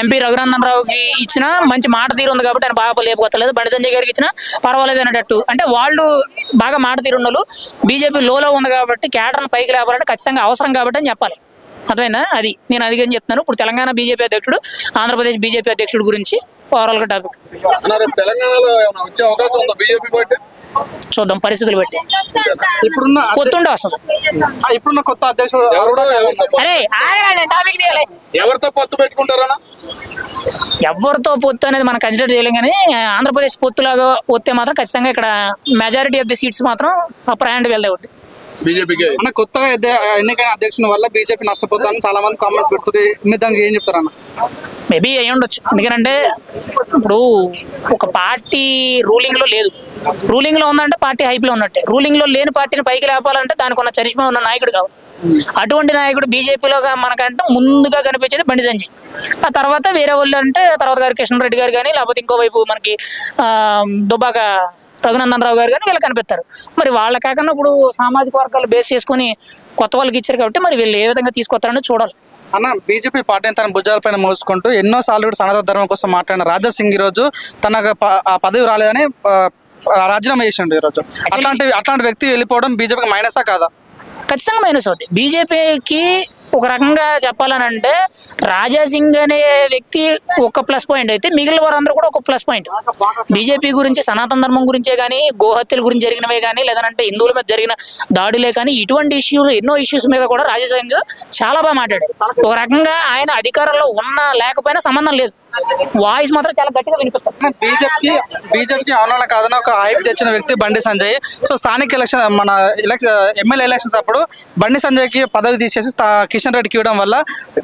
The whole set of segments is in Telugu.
ఎంపీ రఘునందన్ రావుకి ఇచ్చిన మంచి మాట తీరు ఉంది కాబట్టి ఆయన బాగా లేపుకోవట్లేదు. బండి సంజయ్ గారికి ఇచ్చినా పర్వాలేదు అనేటట్టు. అంటే వాళ్ళు బాగా మాట తీరు ఉన్న వాళ్ళు బీజేపీ లోలో ఉంది కాబట్టి కేడర్ను పైకి లేపాలంటే ఖచ్చితంగా అవసరం కాబట్టి అని చెప్పాలి. అర్థమైందా? అది నేను అదిగని చెప్తున్నాను. ఇప్పుడు తెలంగాణ బీజేపీ అధ్యక్షుడు, ఆంధ్రప్రదేశ్ బీజేపీ అధ్యక్షుడు గురించి ఓవరాల్ గా టాపిక్. చూద్దాం పరిస్థితులు బట్టి. ఇప్పుడున్న పొత్తుండే వస్తుంది. ఇప్పుడున్న కొత్త అధ్యక్షుడు అరే టాపిక్ తీయాలి. ఎవరితో పొత్తు పెట్టుకుంటారన్నా? ఎవరితో పొత్తు అనేది మనం కన్సిడర్ చేయలేం, కానీ ఆంధ్రప్రదేశ్ పొత్తులాగా వస్తే మాత్రం ఖచ్చితంగా ఇక్కడ మెజారిటీ ఆఫ్ ది సీట్స్ మాత్రం అప్పర్ హ్యాండ్ వెళ్తాయి. ఒకటి బీజేపీకి అన్న కొత్తగా ఎన్నికైన అధ్యక్షుని వల్ల బీజేపీ నష్టపోతారని చాలా మంది కామెంట్స్ పెడుతుంది. మీరు దానికి ఏం చెప్తారన్న? మేబీ అయ్యి ఉండొచ్చు. ఎందుకంటే ఇప్పుడు ఒక పార్టీ రూలింగ్ లో లేదు, రూలింగ్ లో ఉందంటే పార్టీ హైప్ లో ఉన్నట్టే. రూలింగ్ లో లేని పార్టీని పైకి లేపాలంటే దానికి ఉన్న చరిష్మా ఉన్న నాయకుడు కావాలి. అటువంటి నాయకుడు బీజేపీలో మనకంటే ముందుగా కనిపించేది బండి సంజయ్. ఆ తర్వాత వేరే వాళ్ళు అంటే తర్వాత గారు కిషన్ రెడ్డి గారు కానీ, లేకపోతే ఇంకోవైపు మనకి దుబ్బాక రఘునందన్ రావు గారు కానీ వీళ్ళు కనిపిస్తారు. మరి వాళ్ళ కాకుండా ఇప్పుడు సామాజిక వర్గాలు బేస్ చేసుకుని కొత్త వాళ్ళకి ఇచ్చారు కాబట్టి మరి వీళ్ళు ఏ విధంగా తీసుకొస్తారని చూడాలి. అన్న బీజేపీ పార్టీని తన భుజాలపైన మోసుకుంటూ ఎన్నోసార్లు కూడా సనాతన ధర్మం కోసం మాట్లాడిన రాజా సింగ్ ఈ రోజు తనకు ఆ పదవి రాలేదని రాజీనామా చేసిండు. ఈరోజు అట్లాంటి వ్యక్తి వెళ్ళిపోవడం బీజేపీకి మైనసా కాదా? ఖచ్చితంగా మైనస్ అవుతుంది. బీజేపీకి ఒక రకంగా చెప్పాలని అంటే రాజా సింగ్ అనే వ్యక్తి ఒక ప్లస్ పాయింట్ అయితే మిగిలిన వారందరూ కూడా ఒక ప్లస్ పాయింట్. బీజేపీ గురించి, సనాతన ధర్మం గురించే కానీ, గోహత్యల గురించి జరిగినవే కానీ, లేదంటే హిందువుల మీద జరిగిన దాడులే కానీ, ఇటువంటి ఎన్నో ఇష్యూస్ మీద కూడా రాజా సింగ్ చాలా బాగా మాట్లాడారు. ఒక రకంగా ఆయన అధికారంలో ఉన్నా లేకపోయినా సంబంధం లేదు, వాయిస్ మాత్రం చాలా గట్టిగా వినిపిస్తారు. బీజేపీకి అవునా కాదన్న ఒక హైప్ తెచ్చిన వ్యక్తి బండి సంజయ్. సో స్థానిక ఎమ్మెల్యే ఎలక్షన్స్ అప్పుడు బండి సంజయ్ కి పదవి తీసేసి కిషన్ రెడ్డికి ఇవ్వడం వల్ల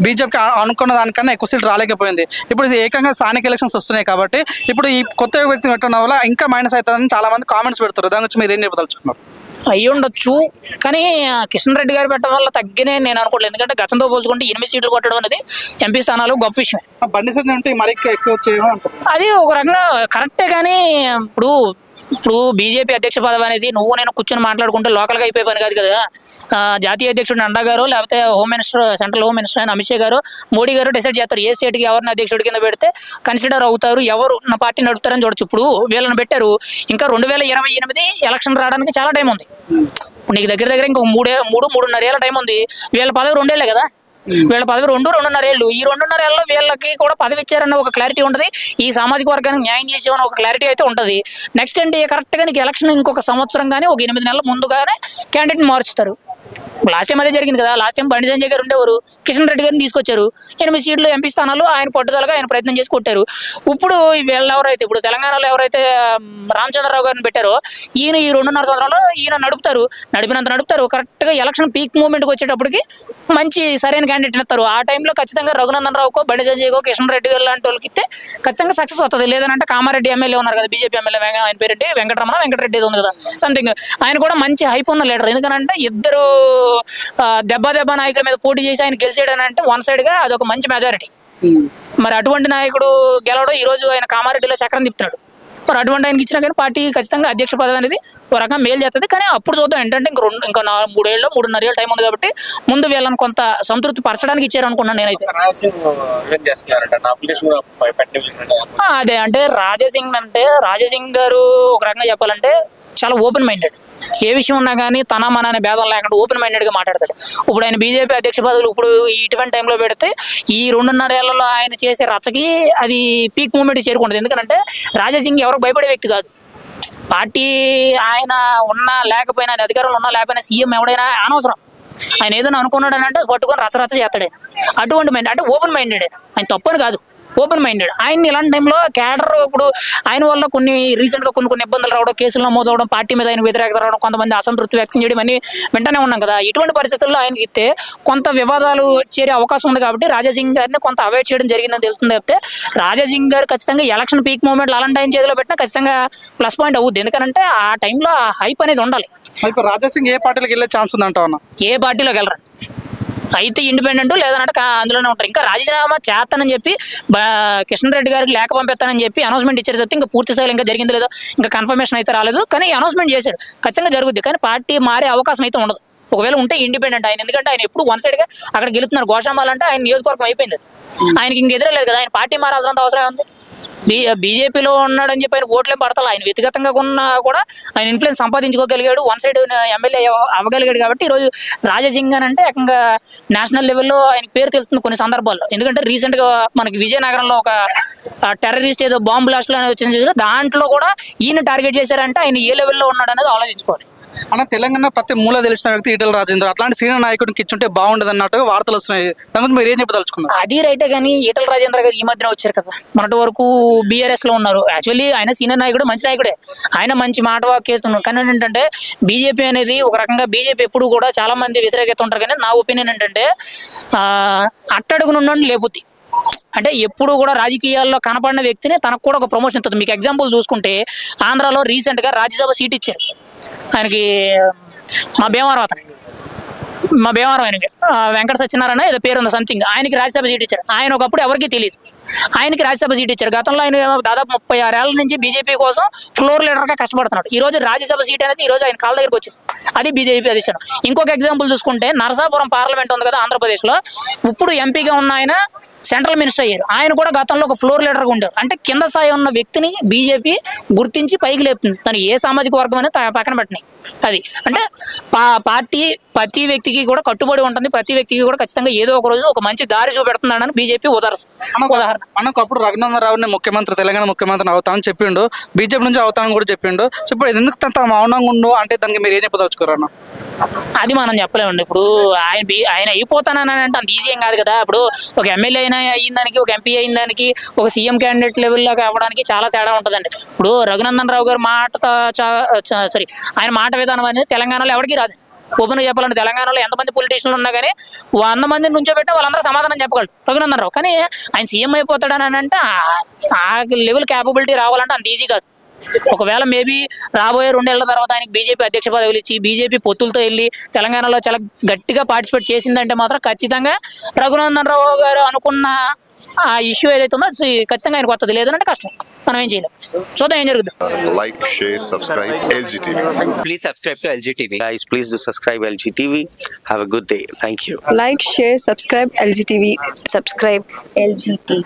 బీజేపీకి అనుకున్న దానికన్నా ఎక్కువ సీట్లు రాలేకపోయింది. ఇప్పుడు ఏకంగా స్థానిక ఎలక్షన్స్ వస్తున్నాయి కాబట్టి ఇప్పుడు ఈ కొత్త వ్యక్తిని పెట్టడం వల్ల ఇంకా మైనస్ అవుతుందని చాలా మంది కామెంట్స్ పెడతారు. దాని గురించి మీరు ఏం చెప్పదలుచుకున్నారు? అయ్యి ఉండొచ్చు, కానీ కిషన్ రెడ్డి గారు పెట్టడం వల్ల తగ్గినే నేను అనుకోలేదు. ఎందుకంటే గతంతో పోల్చుకుంటే 8 సీట్లు కొట్టడం అనేది ఎంపీ స్థానాలు గొప్ప విషయమే. బండి సంజయ్ అంటే మరి ఎక్కువ అది ఒక రకంగా కరెక్టే, కానీ ఇప్పుడు బీజేపీ అధ్యక్ష పదవి అనేది నువ్వు నేను కూర్చొని మాట్లాడుకుంటే లోకల్గా అయిపోయే పని కాదు కదా. జాతీయ అధ్యక్షుడు నడ్డా గారు, లేకపోతే home minister, central home minister అయిన అమిత్ షా గారు, మోడీ గారు డిసైడ్ చేస్తారు ఏ స్టేట్కి ఎవరిని అధ్యక్షుడి కింద పెడితే కన్సిడర్ అవుతారు, ఎవరు నా పార్టీ నడుపుతారని చూడొచ్చు. ఇప్పుడు వీళ్ళని పెట్టారు, ఇంకా 2028 ఎలక్షన్ రావడానికి చాలా టైం ఉంది. ఇప్పుడు నీకు దగ్గర ఇంకొక 3.5 ఏళ్ళ టైం ఉంది. వీళ్ళ పదవి 2 ఏళ్ళే కదా, వీళ్ళ పదవి 2.5 ఏళ్ళు. ఈ 2.5 ఏళ్ళలో వీళ్ళకి కూడా పదవి ఇచ్చారన్న ఒక క్లారిటీ ఉంటుంది, ఈ సామాజిక వర్గానికి న్యాయం చేసేవని ఒక క్లారిటీ అయితే ఉంటుంది. నెక్స్ట్ ఏంటి, కరెక్ట్గా నీకు ఎలక్షన్ ఇంకొక సంవత్సరం కానీ ఒక 8 నెలల ముందుగానే క్యాండిడేట్ మారుస్తారు. లాస్ట్ టైం అదే జరిగింది కదా. లాస్ట్ టైం బండి సంజయ్ గారు ఉండేవారు, కిషన్ రెడ్డి గారిని తీసుకొచ్చారు, 8 సీట్లు ఎంపీ స్థానాలు ఆయన పట్టుదలగా ఆయన ప్రయత్నం చేసి కొట్టారు. ఇప్పుడు వీళ్ళు ఎవరైతే ఇప్పుడు తెలంగాణలో ఎవరైతే రామచంద్రరావు గారిని పెట్టారో ఈయన ఈ 2.5 సంవత్సరాలు ఈయన నడిపినంత నడుపుతారు. కరెక్ట్గా ఎలక్షన్ పీక్ మూమెంట్కి వచ్చేటప్పటికి మంచి సరైన క్యాండిడేట్ ఇస్తారు. ఆ టైంలో ఖచ్చితంగా రఘునందన్ రావుకో, బండి సంజయ్కో, కిషన్ రెడ్డి గారు లాంటి వాళ్ళకి ఇస్తే ఖచ్చితంగా సక్సెస్ వస్తుంది. లేదంటే కామారెడ్డి ఎమ్మెల్యే ఉన్నారు కదా, బీజేపీ ఎమ్మెల్యే, ఆయన పేరేంటి వెంకటరెడ్డి ఉంది కదా సంథింగ్, ఆయన కూడా మంచి హైప్ ఉన్న లీడర్. ఎందుకంటే ఇద్దరు దెబ్బ నాయకుల మీద పోటీ చేసి ఆయన గెలిచాడని అంటే వన్ సైడ్ గా అదొక మంచి మెజారిటీ. మరి అటువంటి నాయకుడు గెలవడం ఈ రోజు ఆయన కామారెడ్డిలో చక్రం తిప్పుతున్నాడు. మరి అటువంటి ఆయనకి ఇచ్చినా కానీ పార్టీ ఖచ్చితంగా అధ్యక్ష పదవి అనేది ఒక రకంగా మేలు చేస్తుంది. కానీ అప్పుడు చూద్దాం ఏంటంటే ఇంకా 3.5 ఏళ్ళ టైం ఉంది కాబట్టి ముందు వీళ్ళని కొంత సంతృప్తి పరచడానికి ఇచ్చారు అనుకున్నాను నేనైతే. అదే అంటే రాజాసింగ్ గారు ఒక రకంగా చెప్పాలంటే చాలా ఓపెన్ మైండెడ్. ఏ విషయం ఉన్నా కానీ తన మన అనే భేదం లేకుండా ఓపెన్ మైండెడ్గా మాట్లాడతాడు. ఇప్పుడు ఆయన బీజేపీ అధ్యక్ష పదవులు ఇప్పుడు ఇటువంటి టైంలో పెడితే ఈ 2.5 ఏళ్లలో ఆయన చేసే రచ్చకి అది పీక్ మూమెంట్ చేరుకుంటుంది. ఎందుకంటే రాజాసింగ్ ఎవరికి భయపడే వ్యక్తి కాదు. పార్టీ ఆయన ఉన్నా లేకపోయినా, అధికారంలో ఉన్నా లేకపోయినా, సీఎం ఎవడైనా అనవసరం. ఆయన ఏదైనా అనుకున్నాడు అని అంటే పట్టుకొని రచ్చ చేస్తాడు ఆయన. అటువంటి మైండ్ అంటే ఓపెన్ మైండెడ్ ఆయన తప్పని కాదు, ఓపెన్ మైండెడ్. ఆయన ఇలాంటి టైంలో క్యాడర్ ఇప్పుడు ఆయన వల్ల రీసెంట్గా కొన్ని ఇబ్బందులు రావడం, కేసులు నమోదవడం, పార్టీ మీద ఆయన వ్యతిరేకత రావడం, కొంతమంది అసంతృప్తి వ్యక్తం చేయడం అన్ని వెంటనే ఉన్నాం కదా. ఇటువంటి పరిస్థితుల్లో ఆయనకి ఇస్తే కొంత వివాదాలు చేరే అవకాశం ఉంది కాబట్టి రాజాసింగ్ గారిని కొంత అవాయిడ్ చేయడం జరిగిందని తెలుస్తుంది. చెప్తే రాజాసింగ్ గారు ఖచ్చితంగా ఎలక్షన్ పీక్ మూమెంట్లో అలాంటి ఆయన చేతిలో పెట్టినా ఖచ్చితంగా ప్లస్ పాయింట్ అవుద్ది. ఎందుకంటే ఆ టైంలో హైప్ అనేది ఉండాలి. రాజాసింగ్ ఏ పార్టీలోకి వెళ్ళే ఛాన్స్ ఉందంటావన్నా? ఏ పార్టీలోకి వెళ్ళరు, అయితే ఇండిపెండెంట్ లేదన్నట్టు అందులోనే ఉంటారు. ఇంకా రాజీనామా చేస్తానని చెప్పి కిషన్ రెడ్డి గారికి లేఖ పంపిస్తానని చెప్పి అనౌన్స్మెంట్ ఇచ్చారు తప్ప ఇంకా పూర్తి స్థాయిలో ఇంకా జరిగింది లేదో, ఇంకా కన్ఫర్మేషన్ అయితే రాలేదు. కానీ అనౌన్స్మెంట్ చేశారు, ఖచ్చితంగా జరుగుద్ది. కానీ పార్టీ మారే అవకాశం అయితే ఉండదు. ఒకవేళ ఉంటే ఇండిపెండెంట్ ఆయన, ఎందుకంటే ఆయన ఎప్పుడు వన్ సైడ్గా అక్కడ గెలుతున్నారు. గోషామాల్ అంటే ఆయన నియోజకవర్గం అయిపోయింది, ఆయనకి ఇంక ఎదురలేదు కదా, ఆయన పార్టీ మారాల్సినంత అవసరం ఉంది. బీజేపీలో ఉన్నాడని చెప్పి ఆయన ఓట్లేం పడతారు, ఆయన వ్యక్తిగతంగా ఉన్నా కూడా ఆయన ఇన్ఫ్లుయెన్స్ సంపాదించుకోగలిగాడు, వన్ సైడ్ ఎమ్మెల్యే అవ్వగలిగాడు. కాబట్టి ఈరోజు రాజాసింగ్ అని అంటే ఏకంగా నేషనల్ లెవెల్లో ఆయన పేరు తెలుస్తుంది కొన్ని సందర్భాల్లో. ఎందుకంటే రీసెంట్గా మనకి విజయనగరంలో ఒక టెర్రరిస్ట్ ఏదో బాంబ్ బ్లాస్ట్లు అనేది వచ్చింది, దాంట్లో కూడా ఈయన టార్గెట్ చేశారంటే ఆయన ఏ లెవెల్లో ఉన్నాడు అనేది ఆలోచించుకోవాలి. అన్న తెలంగాణ ప్రతి మూల తెలిసిన వ్యక్తి ఈటెల రాజేందర్, అట్లాంటి సీనియర్ నాయకుడికి ఇచ్చుంటే బాగుండదు అన్నట్టుగా వార్తలు వస్తున్నాయి. దాని గురించి మీరు ఏం చెప్పదలుచుకున్నారు? అది రైటే, కానీ ఈటెల రాజేంద్ర గారు ఈ మధ్యన వచ్చారు కదా, మొన్నటి వరకు బీఆర్ఎస్ లో ఉన్నారు. యాక్చువల్లీ ఆయన సీనియర్ నాయకుడు, మంచి నాయకుడే, ఆయన మంచి మాట వాక్యేస్తున్నాడు. కానీ ఏంటంటే బీజేపీ అనేది ఒక రకంగా బీజేపీ ఎప్పుడు కూడా చాలా మంది వ్యతిరేకత ఉంటారు, కానీ నా ఒపీనియన్ ఏంటంటే అట్టడుగునుండి లేపుద్ది. అంటే ఎప్పుడు కూడా రాజకీయాల్లో కనపడిన వ్యక్తిని తనకు కూడా ఒక ప్రమోషన్ ఇస్తుంది. మీకు ఎగ్జాంపుల్ చూసుకుంటే ఆంధ్రాలో రీసెంట్గా రాజ్యసభ సీట్ ఇచ్చారు ఆయనకి, మా భీమవరం ఆయనకి వెంకట సత్యనారాయణ ఏదో పేరు ఉంది సంథింగ్, ఆయనకి రాజ్యసభ సీట్ ఇచ్చారు. ఆయన ఒకప్పుడు ఎవరికీ తెలియదు, ఆయనకి రాజ్యసభ సీట్ ఇచ్చారు. గతంలో ఆయన దాదాపు 36 ఏళ్ల నుంచి బీజేపీ కోసం ఫ్లోర్ లీడర్గా కష్టపడుతున్నాడు. ఈ రోజు రాజ్యసభ సీట్ అనేది ఈ రోజు ఆయన కాళ్ళ దగ్గరికి వచ్చింది, అది బీజేపీ అధిష్టానం. ఇంకొక ఎగ్జాంపుల్ చూసుకుంటే నరసాపురం పార్లమెంట్ ఉంది కదా ఆంధ్రప్రదేశ్లో, ఇప్పుడు ఎంపీగా ఉన్న ఆయన సెంట్రల్ మినిస్టర్ అయ్యారు. ఆయన కూడా గతంలో ఒక ఫ్లోర్ లీడర్గా ఉండేవారు. అంటే కింద స్థాయి ఉన్న వ్యక్తిని బీజేపీ గుర్తించి పైకి లేపుతుంది, తను ఏ సామాజిక వర్గం అనేది పక్కన పెట్టినాయి. అది అంటే పార్టీ ప్రతి వ్యక్తికి కూడా కట్టుబడి ఉంటుంది, ప్రతి వ్యక్తికి కూడా ఖచ్చితంగా ఏదో ఒక రోజు ఒక మంచి దారి చూపెడుతుందని బీజేపీ ఉదాహరణ. మనకు అప్పుడు రఘునందన్ రావుని ముఖ్యమంత్రి, తెలంగాణ ముఖ్యమంత్రిని అవుతానని చెప్పిండు, బీజేపీ నుంచి అవుతానని కూడా చెప్పిండు. సో ఇప్పుడు ఎందుకు తన మౌనంగా ఉండు అంటే దానికి మీరు ఏం చెప్పదలుచుకోరు అన్న? అది మనం చెప్పలేమండి. ఇప్పుడు ఆయన అయిపోతానని అంటే అంత ఈజీ ఏం కాదు కదా. ఇప్పుడు ఒక ఎమ్మెల్యే అయినా అయిన దానికి, ఒక ఎంపీ అయిన దానికి, ఒక సీఎం క్యాండిడేట్ లెవెల్లోకి అవ్వడానికి చాలా తేడా ఉంటుందండి. ఇప్పుడు రఘునందన్ రావు గారు ఆయన మాట విధానం అనేది తెలంగాణలో ఎవరికి రాదు. ఓపెన్గా చెప్పాలంటే తెలంగాణలో ఎంతమంది పొలిటీషియన్లు ఉన్నా కానీ 100 మందిని నుంచోబెట్టి వాళ్ళందరూ సమాధానం చెప్పగలరు రఘునందన్ రావు. కానీ ఆయన సీఎం అయిపోతాడని అంటే ఆ లెవెల్ క్యాపబిలిటీ రావాలంటే అంత ఈజీ కాదు. ఒకవేళ మేబీ రాబోయే 2 ఏళ్ల తర్వాత ఆయనకి బీజేపీ అధ్యక్ష పదవులు ఇచ్చి బీజేపీ పొత్తులతో వెళ్ళి తెలంగాణలో చాలా గట్టిగా పార్టిసిపేట్ చేసిందంటే మాత్రం ఖచ్చితంగా రఘునందన్ రావు గారు అనుకున్న ఆ ఇష్యూ ఏదైతే ఉందో ఖచ్చితంగా ఆయనకు వస్తుంది, లేదంటే కష్టం, మనం ఏం చేయలేం. చూద్దాం ఏం జరుగుతుంది. Like, share, subscribe LGTV. Please subscribe to LGTV. Guys, please do subscribe LGTV. Have a good day. Thank you. Like, share, subscribe LGTV. Subscribe LGTV.